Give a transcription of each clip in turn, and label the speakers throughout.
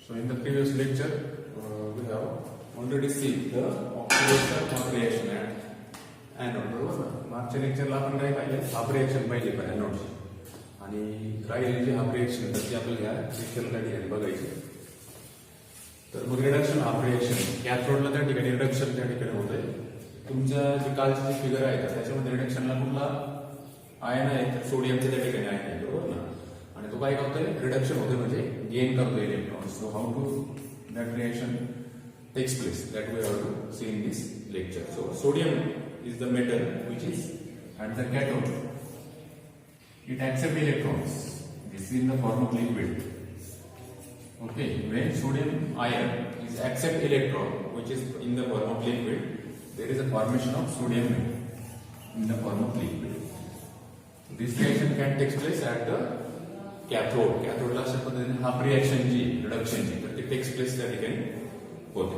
Speaker 1: So in the previous lecture, we have already seen the oxidation of reaction at anode. बरोबर ना? मागच्या लेक्चरला आपण काय पाहिले? हाफ रिएक्शन पाहिली पण एनोडची आणि राहिलेली जी हाफ रिएक्शन तर ती आपल्याला या लेक्चरला त्या ठिकाणी बघायची. तर मग रिडक्शन हाफ रिएक्शन कॅथोडला त्या ठिकाणी रिडक्शन त्या ठिकाणी होतंय. तुमच्या जी कालची जी फिगर आहे त्याच्यामध्ये रिडक्शनला कुठला आयन आहे तर सोडियमच्या त्या ठिकाणी आयन आहे. बरोबर ना? आणि तो काय करतोय? रिडक्शन होतोय म्हणजे गेन करतोय electron. So how to that reaction takes place that we have to see in this lecture. So sodium is the metal which is at the cathode. It accepts electrons. This is in the form of liquid. Okay, when sodium ion is accept electron which is in the form of liquid, there is a formation of sodium in the form of liquid. This reaction can take place at the cathode. Cathode ला अशा पद्धतीने half reaction जी reduction जी तर ते takes place त्या ठिकाणी होते.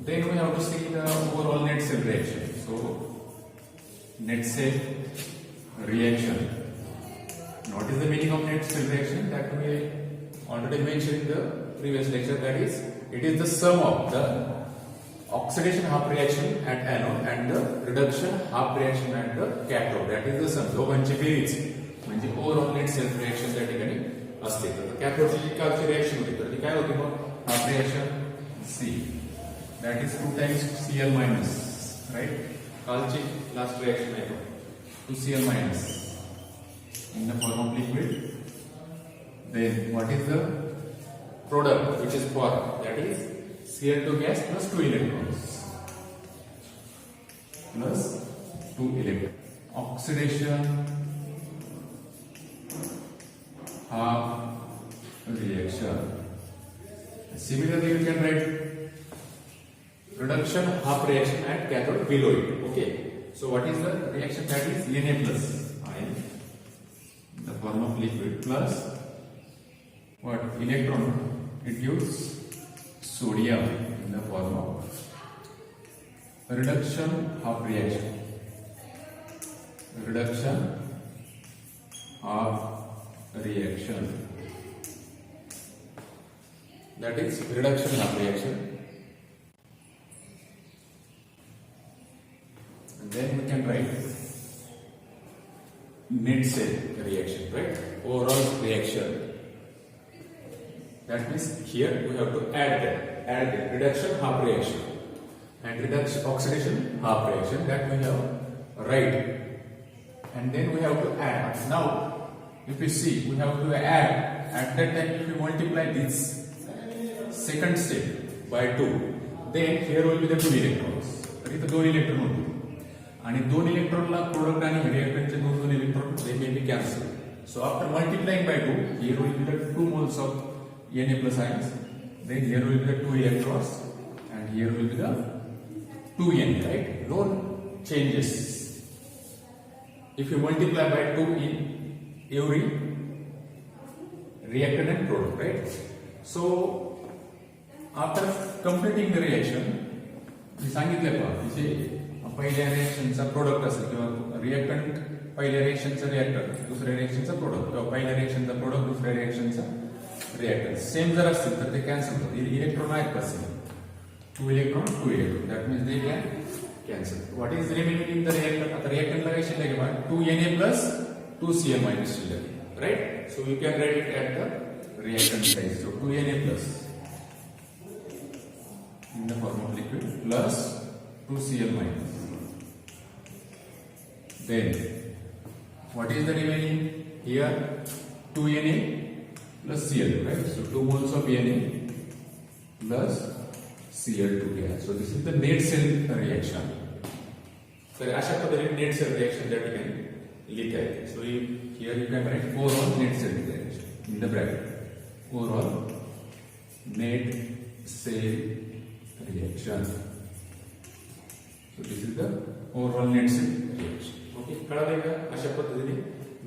Speaker 1: Then we have to see the overall net cell reaction. So net cell reaction. What is the meaning of net cell reaction? That we already mentioned in the previous lecture. That is, it is the sum of the oxidation half reaction at anode and the reduction half reaction at the cathode. That is the sum. दोघांची berries म्हणजे overall net self reaction त्या ठिकाणी असते. तर कॅथोडची जी कालची reaction होती तर ती काय होती मग? Half reaction see that is 2 times Cl minus, right? कालची लास्ट रिएक्शन आहे 2Cl minus in the form of liquid. Then what is the product which is formed? That is Cl2 gas plus 2 electrons plus 2 electrons. Oxidation half reaction. Similarly, you can write reduction half reaction at cathode below it. Okay. So what is the reaction? That is Na plus ion in the form of liquid plus what? Electron. It gives sodium in the form of reduction half reaction. Reduction half reaction, that is reduction half reaction. And then we can write net cell reaction, right? Overall reaction. That means here we have to add the reduction half reaction and reduction oxidation half reaction that we have write, and then we have to add. Now if you see, we have to add. At that time, if you multiply this second step by 2, then here will be the 2 electrons. तर इथं 2 electron होते आणि 2 इलेक्ट्रॉनला product आणि रिएक्टंटचे 2 electron they may be cancelled. So after multiplying by 2, here will be the 2 moles of Na plus ions. Then here will be the 2 electrons and here will be the 2 Na, right? No changes. If you multiply by 2 in every reactant and product, right? So after completing the reaction, मी सांगितलं पहा की जे पहिल्या रिएक्शनचा product असेल किंवा reactant पहिल्या रिएक्शनचा reactant दुसऱ्या रिएक्शनचा product किंवा पहिल्या रिएक्शनचा प्रोडक्ट दुसऱ्या रिएक्शनचा रिएक्टंट सेम जर असतील तर ते कॅन्सल होतात. इलेक्ट्रॉन आहेत कसं 2 electron 2 electron that means they can cancel. What is remaining in the reactant? आता रिएक्टंटला काय शिल्लक आहे बघा 2Na plus 2Cl minus शिल्लक आहे, right? So you can write it at the reactant side. So 2Na plus in the form of liquid plus 2Cl minus. Then what is the remaining here? 2Na plus Cl, right? So 2 moles of Na plus Cl2 gas. So this is the net cell reaction. तर अशा पद्धतीने net cell reaction त्या ठिकाणी लिहिता येते. सो here you can write overall net cell reaction in the bracket. Overall net cell reaction. So this is the overall net cell reaction. Okay, कळालं का? अशा पद्धतीने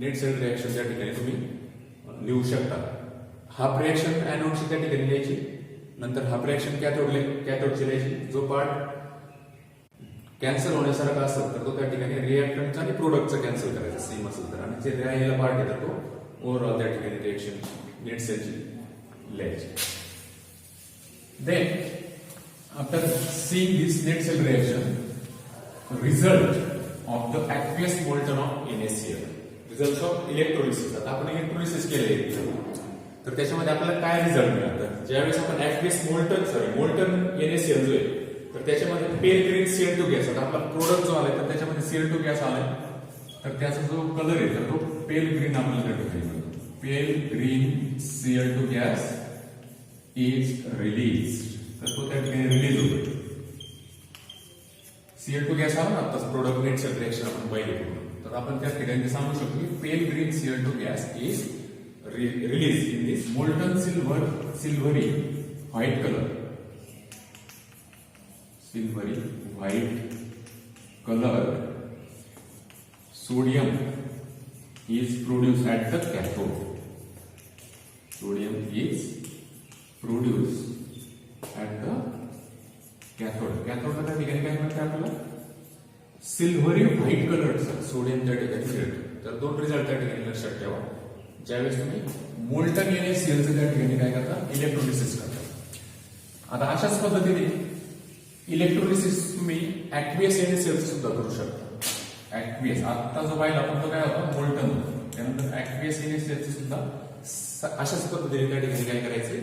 Speaker 1: नेट सेल रिएक्शन त्या ठिकाणी तुम्ही लिहू शकता. हाफ रिएक्शन एनोडची त्या ठिकाणी लिहायची, नंतर हाफ रिएक्शन कॅथोडची लिहायची. जो पार्ट कॅन्सल होण्यासारखा असेल तर तो त्या ठिकाणी रिएक्टंटचा आणि प्रोडक्टचा कॅन्सल करायचा सेम असेल तर, आणि जे राहिलेला पार्ट आहे तर तो ओव्हरऑल त्या ठिकाणी रिएक्शन नेट सेलची लिहायची. Then, after seeing this net cell reaction, result of the aqueous molten of NaCl, results of electrolysis. आता आपण इलेक्ट्रोलिसिस केले तर त्याच्यामध्ये आपल्याला काय रिझल्ट मिळाला? ज्यावेळेस आपण aqueous molten NaCl जो आहे तर त्याच्यामध्ये पेल ग्रीन Cl2 गॅस, आता आपला प्रोडक्ट जो आलाय तर त्याच्यामध्ये Cl2 गॅस आलाय तर त्याचा जो कलर आहे तर तो पेल ग्रीन आपल्याला त्या ठिकाणी मिळतो. Pale green Cl2 gas is released, तर तो त्या ठिकाणी रिलीज होतो. Cl2 गॅस आला ना आताच प्रोडक्ट नेट सेल रिएक्शन आपण पाहिले पूर्ण, तर आपण त्या ठिकाणी सांगू शकतो की pale green Cl2 gas is release in this molten silvery white colour. Silvery white color sodium is produced at the cathode. Sodium is produced at the cathode. Cathode ला त्या ठिकाणी काय म्हणतात आपल्याला? सिल्वरी व्हाइट कलरचा सोडियम त्या ठिकाणी मिळतो. तर दोन रिझल्ट त्या ठिकाणी लक्षात ठेवा. ज्यावेळेस तुम्ही मोल्टन NaCl चं त्या ठिकाणी काय करता? इलेक्ट्रोलिसिस करता. आता अशाच पद्धतीने इलेक्ट्रोलिसिस तुम्ही aqueous NaCl सुद्धा करू शकता. aqueous आता जो पाहिला आपण तो काय होता? मोल्टन. त्यानंतर aqueous NaCl सुद्धा अशाच पद्धतीने त्या ठिकाणी काय करायचे?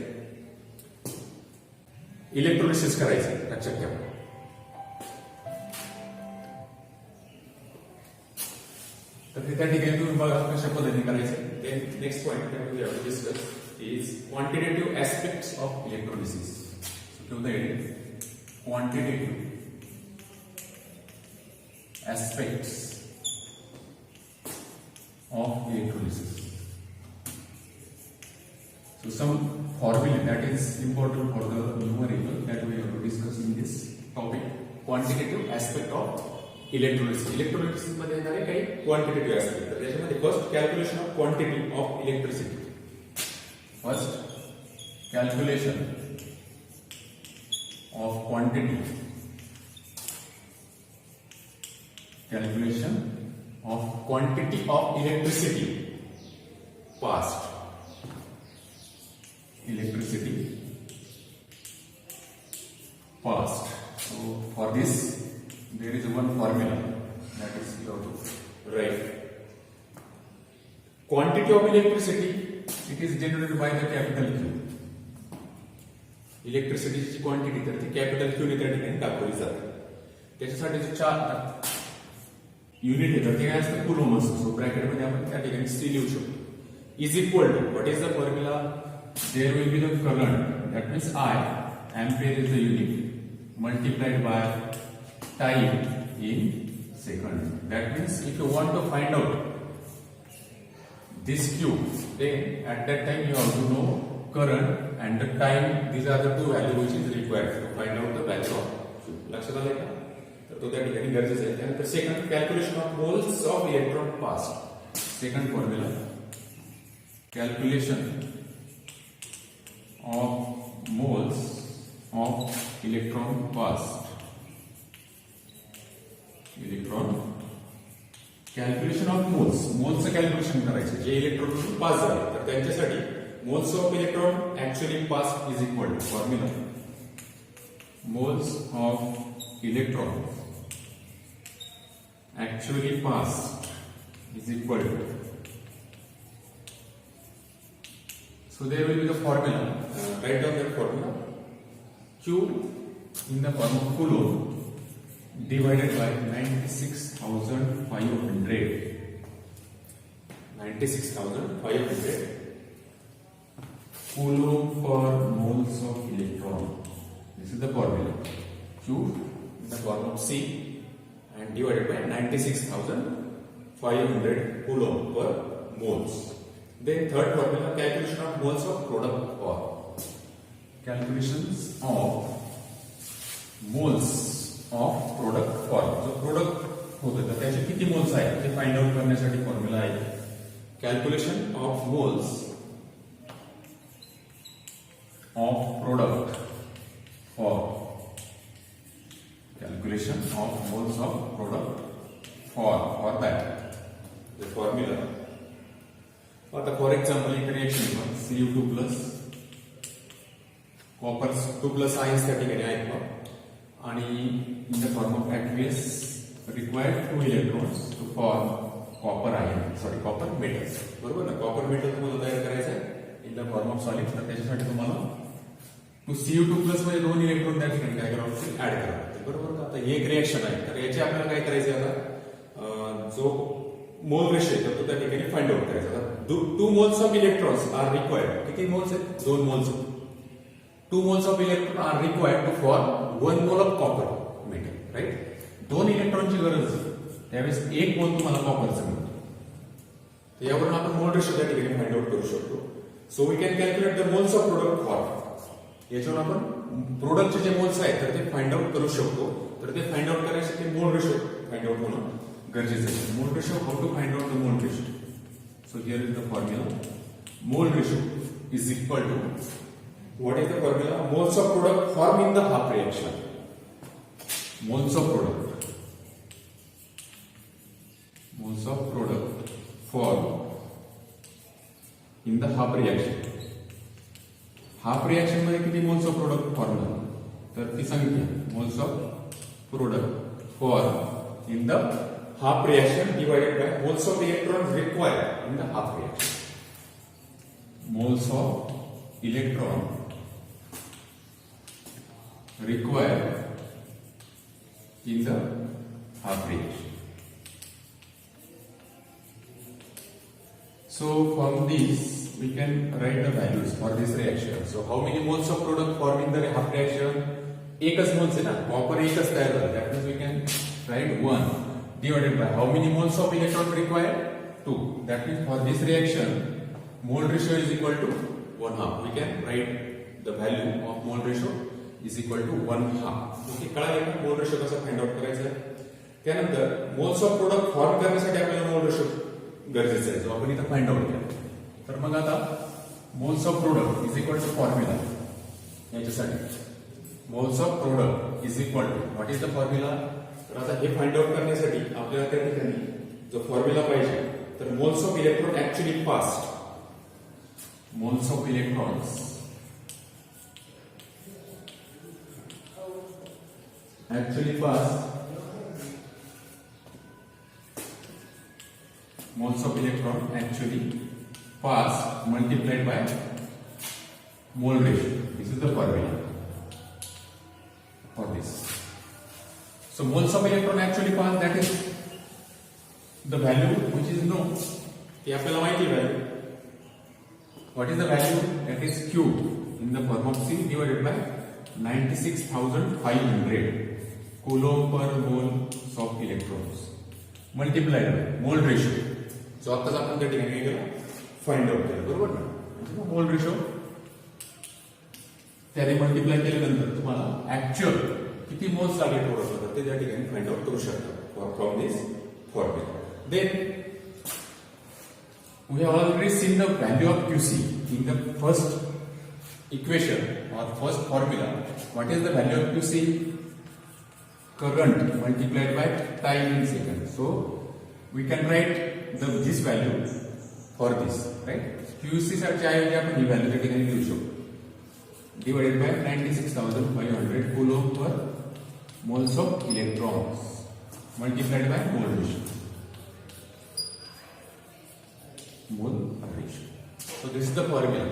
Speaker 1: इलेक्ट्रोलिसिस करायचे. लक्षात ठेवा. तर त्या ठिकाणी तुम्ही बघा कशा पद्धतीने करायचे. Next point that we have to discuss is quantitative aspects of electrolysis. So to the quantitative aspects of electrolysis. So some formula that is important for the numerical that we have to discuss in this topic. Quantitative aspect of electrolysis. Electrolysis मध्ये येणारे काही quantitative aspect. तर त्याच्यामध्ये first calculation of quantity of electricity. First calculation of quantity of electricity passed. So for this there is one formula that is you have to write. Quantity of electricity, it is denoted by the capital Q. इलेक्ट्रिसिटीची quantity तर ती capital Q ने त्या ठिकाणी दाखवली जाते. त्याच्यासाठी जो चार युनिट आहे तर ते काय असतं? कुलोम असतं. सो ब्रॅकेटमध्ये आपण त्या ठिकाणी सी लिहू शकतो. Is equal to what is the formula? There will be the current that means I, ampere is the unit, multiplied by time in second. That means if you want to find out this Q, then at that time you have to know current and the time. These are the two values which is required to find out the value of Q. लक्षात आले का? तर तो त्या ठिकाणी गरजेचं आहे. त्यानंतर second calculation of moles of electron passed. Second formula calculation of moles of electron पास्ट. कॅल्क्युलेशन ऑफ मोल्सचं कॅल्क्युलेशन करायचं. जे इलेक्ट्रॉन पास झाले तर त्यांच्यासाठी moles of electron actually pass is equal to formula moles of electron actually pass is equal to. So there will be the formula. Right down that formula. Q in the form of Coulomb divided by 96,500. 96,500 Coulomb per moles of electron. This is the formula. Q in the form of C and divided by 96,500 Coulomb per moles. Then third formula, calculation of moles of product power. Calculations of moles of product power. जो product होतं तर त्याचे किती moles आहेत ते find out करण्यासाठी formula आहे. Calculation of moles of product for. Calculation of moles of product for that the formula. आता फॉर एक्झाम्पल एक reaction Cu2 plus copper 2+ ions त्या ठिकाणी आहेत मग आणि इन the form of aqueous required 2 electrons to form copper metals. बरोबर ना, copper metal तुम्हाला तयार करायचं आहे इन द फॉर्म ऑफ सॉलिड. तर त्याच्यासाठी तुम्हाला Cu2+ मध्ये 2 इलेक्ट्रॉन त्या ठिकाणी काय करावं लागतील, ऍड करावं लागतील. बरोबर ना. आता हे एक रिएक्शन आहे, तर याची आपल्याला काय करायचं आहे आता, जो मोल रेशो आहे तो त्या ठिकाणी फाइंड आउट करायचा. आता 2 moles of electrons are required. किती मोल्स आहेत? 2 moles. 2 moles of electron are required to form 1 mole of copper metal. Right, 2 इलेक्ट्रॉनची गरज आहे, त्यावेळेस 1 मोल तुम्हाला कॉपरचं मिळतो. यावरून आपण मोल रेशो त्या ठिकाणी फाइंड आउट करू शकतो. So we can calculate the moles of product form. याच्यावर आपण प्रोडक्टचे जे मोल्स आहेत तर ते फाइंड आउट करू शकतो. तर ते फाइंड आउट करण्यासाठी मोल रेशो फाइंड आउट होणं गरजेचं आहे. Mole ratio, how to find out the mole ratio. So here is the formula. Mole ratio is equal to, what is the formula? Moles of product form in the half reaction. Moles of product form in the half reaction. Half reaction मध्ये किती moles of product form झाले, तर ती संख्या moles of product form in the half reaction divided by moles of electron required in the half reaction. Moles of electron required in the half reaction. So from this we can write the values for this reaction. So how many moles of product form in the half reaction? एकच moles आहे ना, copper एकच तयार झालं. That means we can write 1 divided by how many moles of electron required? 2. That means for this reaction mole ratio is equal to 1/2. We can write the value of mole ratio is equal to 1/2. Okay, कळालं का mole ratio कसा find out करायचा आहे. त्यानंतर moles of product form करण्यासाठी आपल्याला mole ratio गरजेचा आहे, जो आपण इथं फाइंड आउट केला. तर मग आता moles of product is equal to formula. याच्यासाठी moles of product is equal to, what is the formula? तर आता हे फाइंड आउट करण्यासाठी आपल्याला त्या ठिकाणी जो फॉर्म्युला पाहिजे, तर moles of electron actually past. Moles of electrons actually pass, moles of electron actually pass multiplied by mole ratio. This is the formula for this. So moles of electron actually pass, that is the value which is known. हे आपल्याला माहिती आहे. What is the value? That is Q in the form of C divided by 96,500 coulomb per mole of electrons multiplied by mole ratio. जो आताच आपण त्या ठिकाणी केला find out केलं, बरोबर ना. म्हणजे मोल रेशो त्याने मल्टिप्लाय केल्यानंतर तुम्हाला ऍक्च्युअल किती मोल्स लागेल प्रोडक्टला ते त्या ठिकाणी फाइंड आउट करू शकता from this formula. Then we have already seen the value of QC in the first equation or first formula. What is the value of QC? Current multiplied by time in seconds. So we can write this value for this, right? QC साठी ऐवजी आपण ही value त्या ठिकाणी लिहू शकतो, divided by 96,500 coulomb per moles of electrons multiplied by mole ratio. Mole ratio. So this is the formula.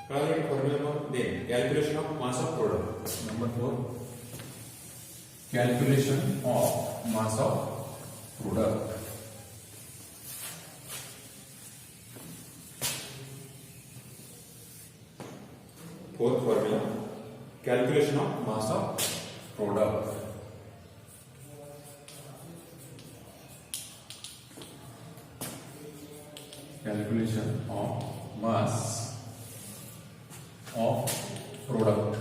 Speaker 1: Formula of then calculation of mass of product. Number 4. Calculation of mass of product. Fourth formula, calculation of mass of product. Calculation of mass of product.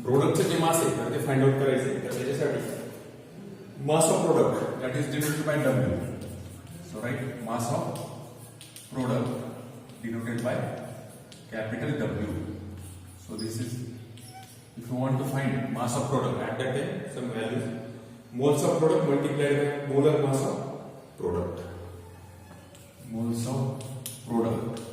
Speaker 1: प्रोडक्टचे जे मास आहे तर ते find out करायचे, तर त्याच्यासाठी mass of product that is denoted by W. So right, mass of product denoted by capital W. So this is, if you want to find mass of product, at that time some values, moles of product multiplied by molar mass of product. Moles of product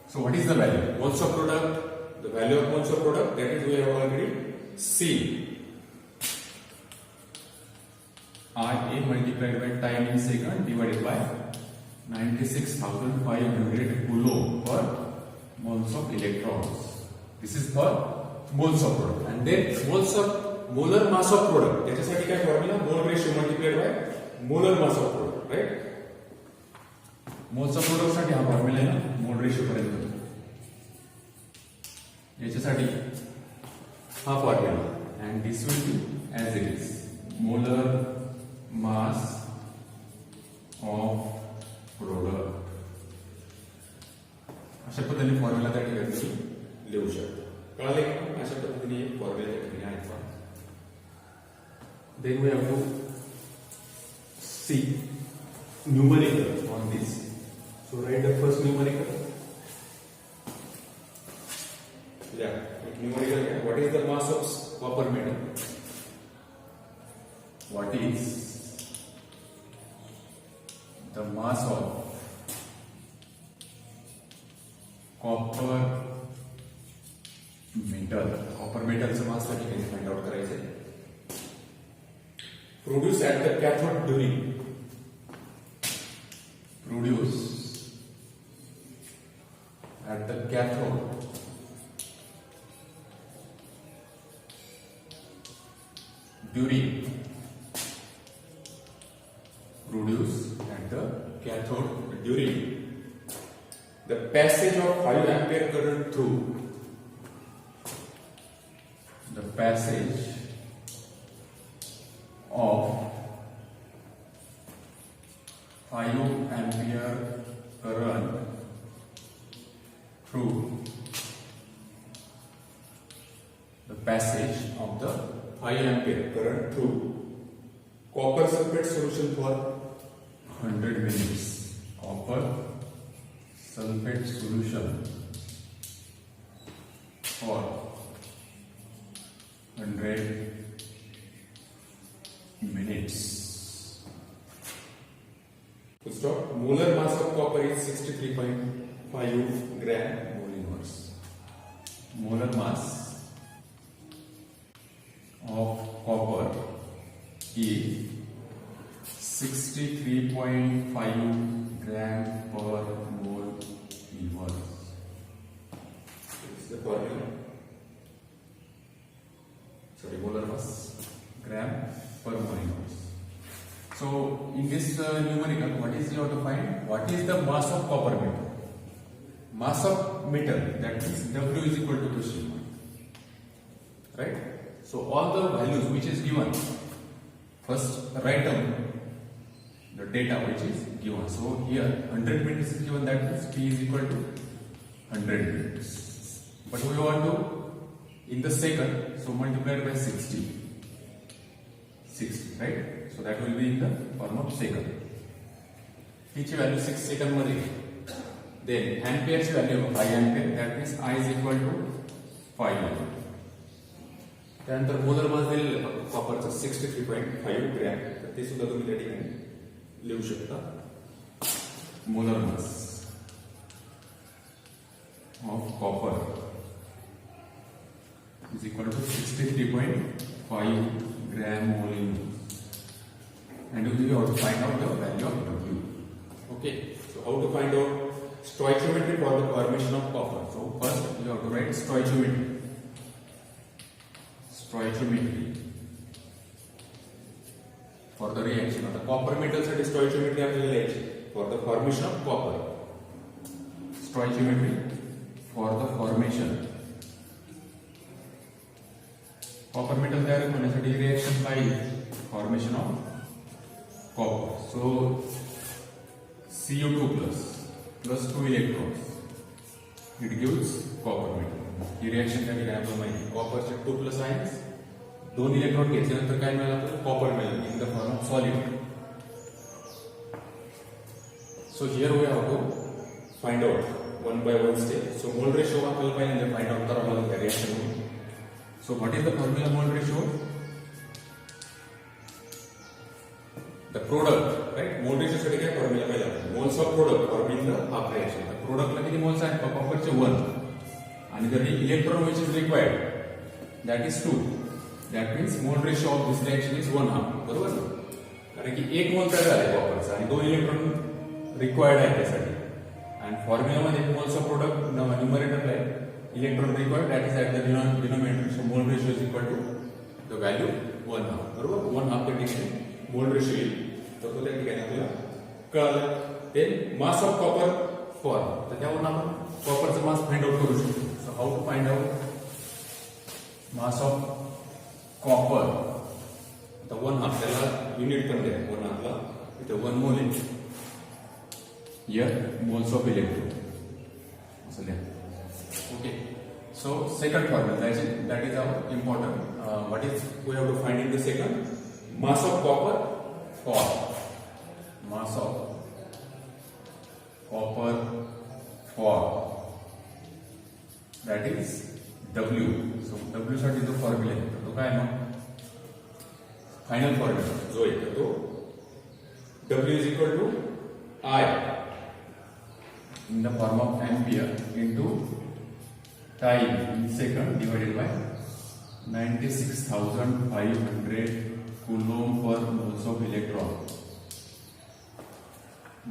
Speaker 1: So what is the value? Moles of product. The value of moles of product, that is we have already seen. IA multiplied by time in second divided by 96,500 coulomb per moles of electrons. This is for moles of product. And then moles of molar mass of product. त्याच्यासाठी काय formula? Mole ratio multiplied by molar mass of product, right? Moles of product साठी हा formula आहे ना, mole ratio पर्यंत. याच्यासाठी हा formula, and this will be as it is, molar mass of product. अशा पद्धतीने फॉर्म्युला त्या ठिकाणी लिहू शकतो. कळले का? अशा पद्धतीने फॉर्म्युला त्या ठिकाणी आहे. Then we have to see numerical on this. So write the first numerical. Yeah, numerical. What is the mass of copper metal? What is the mass of copper metal? Copper metal चं mass साठी काही find out करायचं. Produce at the cathode during. Produce at the cathode during. Produce at the cathode during the passage of 5 ampere current through. The passage of 5 ampere current through the passage of the 5 ampere current through copper sulfate solution for 100 minutes. Copper sulfate solution for 100 minutes. Full stop. Molar mass of copper is 63.5 gram mole inverse. Molar mass of copper is 63.5 gram per mole inverse. This is the formula. Sorry, molar mass, gram per mole inverse. So in this numerical, what is you have to find? What is the mass of copper metal? Mass of metal, that means W is equal to this, right? So all the values which is given, first write down the data which is given. So here 100 minutes is given, that means T is equal to 100 minutes. But we want to in the second, so multiplied by 60, right? So that will be in the form of second. Each value 6 second मध्ये. Then ampere's value of 5 ampere, that means I is equal to 5 ampere. त्यानंतर molar mass दिलेलं कॉपरचं 63.5 gram, तर ते सुद्धा तुम्ही त्या ठिकाणी लिहू शकता. Molar mass of copper is equal to 63.5 gram mole inverse. And you have to find out the value of W. Okay, so how to find out stoichiometry for the formation of copper? So first you have to write stoichiometry. Stoichiometry for the reaction of the copper metal साठी stoichiometry आपल्याला लिहायची for the formation of copper. Stoichiometry for the formation copper metal तयार होण्यासाठी reaction पाहिजे. Formation of copper. So Cu2 plus 2 electrons, it gives copper metal. He reaction त्या ठिकाणी आपल्याला माहिती. कॉपरचे 2 प्लस आयन्स, 2 इलेक्ट्रॉन घेतल्यानंतर काय मिळेल आपल्याला? कॉपर मिळेल in the form of solid. So here we have to find out one by one step. So mole ratio आपल्याला पहिल्यांदा फाइंड आउट करावं लागेल त्या रिएक्शन मध्ये. So what is the formula mole ratio? The product right. Mole रेशोसाठी काय formula पाहिजे, moles of product for in the half reaction. प्रोडक्टला किती मोल्स आहेत, कॉपरचे 1, आणि जर electron which is required that is 2. That means mole ratio of this reaction is 1/2. बरोबर ना, कारण की 1 मोल तयार झाले कॉपरचा आणि 2 इलेक्ट्रॉन रिक्वायर्ड आहे त्यासाठी. आणि फॉर्म्युलामध्ये मोल्स ऑफ प्रोडक्ट न्यूमरेटरला आहे electron required that is at the denominator. So mole ratio is equal to the value 1/2. बरोबर, 1/2 त्या ठिकाणी मोल रेशो येईल. तर तो त्या ठिकाणी आपल्याला कळालं. ते मास ऑफ कॉपर फॉर, तर त्यावरून आपण कॉपरचं मास फाइंड आउट करू शकतो. So how to find out mass of copper. आता 1/2 त्याला युनिट पण द्या. 1/2 ला इथे 1 मोल आहे. Here moles of electron. So okay. So second formula that is our important. What is we have to find in the second? Mass of copper for mass of copper for that is W. So W साठी जो formula आहे तो काय मग final formula जो आहे तो W is equal to I in the form of ampere into time in second divided by 96,500 coulomb per moles of electron.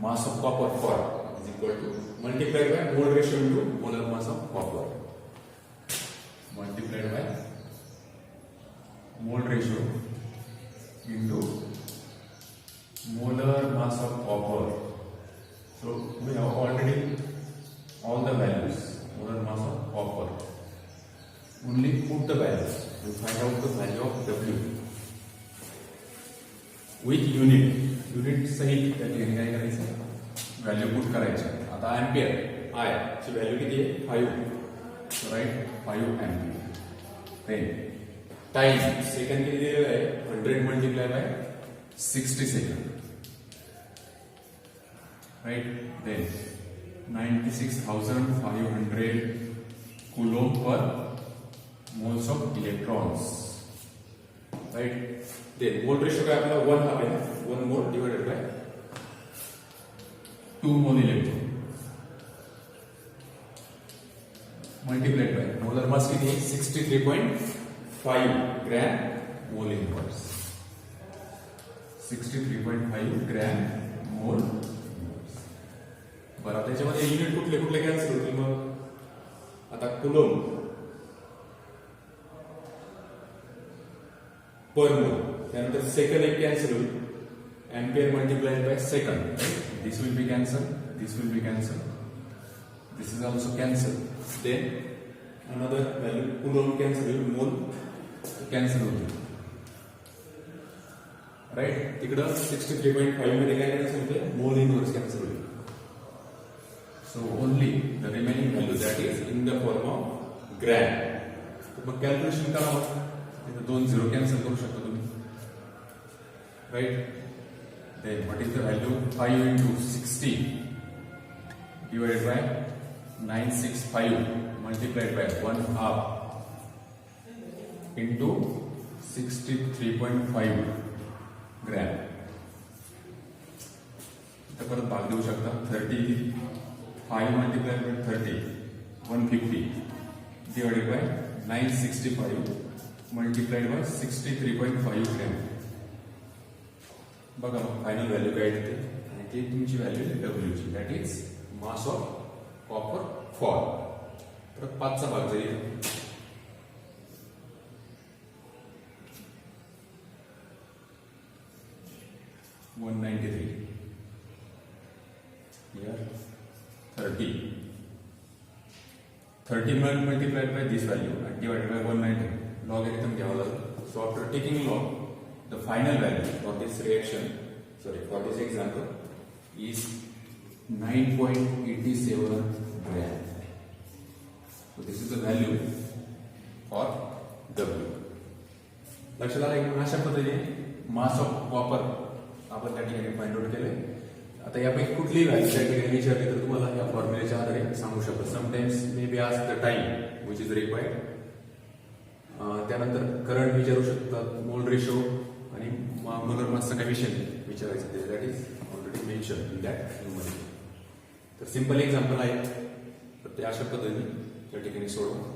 Speaker 1: Mass of copper for is equal to multiplied by mole ratio into molar mass of copper multiplied by mole ratio into molar mass of copper. So we have already all the values, molar mass of copper. Only put the values and find out the value of W with unit. Unit सहित त्या ठिकाणी काय करायचं, value put करायचं. आता ampere I ची value किती आहे 5. Right, 5 ampere. Then time second किती दिलेलं आहे 100 multiply by 60 second. Right, then 96,500 coulomb per moles of electrons. Right, then mole ratio काय आपला 1/2 आहे, 1 mole divided by 2 mole electron multiplied by molar mass किती आहे 63.5 gram mole inverse. 63.5 gram mole. बरं, त्याच्यामध्ये युनिट कुठले कुठले कॅन्सल होतील मग. आता कुलोम पर मोल, त्यानंतर सेकंड एक कॅन्सल होईल. Ampere multiplied by second. This will be cancel, this will be cancel, this is also cancel. Then another value coulomb cancel होईल, मोल कॅन्सल होतील. राईट, तिकडं 63.5 मध्ये काय कॅन्सल होते, मोल इनवर्स कॅन्सल होईल. So only the remaining value that is in the form of gram. मग calculation करावं, इथे 2 0 कॅन्सल करू शकता तुम्ही. Right, then what is the value 5 into 60 divided by 965 multiplied by 1/2 into 63.5 gram. इथं परत भाग देऊ शकता. 5 multiplied by 30, 150 divided by 965 multiplied by 63.5 gram. बघा मग फायनल व्हॅल्यू काय येते, आणि ती तुमची व्हॅल्यू W ची, that is mass of copper for. तर 5चा भाग जाईल 193. Here 30 multiplied by this value and divided by 190. Logarithm घ्यावा लागेल. So after taking log, the final value for this reaction, for this example, is 9.87 gram. So this is the value for W. लक्षात आलं की अशा पद्धतीने मास of copper आपण त्या ठिकाणी फाइंड आउट केले. आता यापैकी कुठलीही व्हॅल्यू त्या ठिकाणी विचारली तर तुम्हाला या फॉर्म्युलेच्या आधारे सांगू शकतो. समटाइम्स मे बी आज the time which is required. त्यानंतर करंट विचारू शकतात, मोल रेशो आणि मोनोमर्सचा काही विषय नाही विचारायचं ते that is already mention in that numerical. तर सिंपल एक्झाम्पल आहे तर ते अशा पद्धतीने त्या ठिकाणी सोडवा.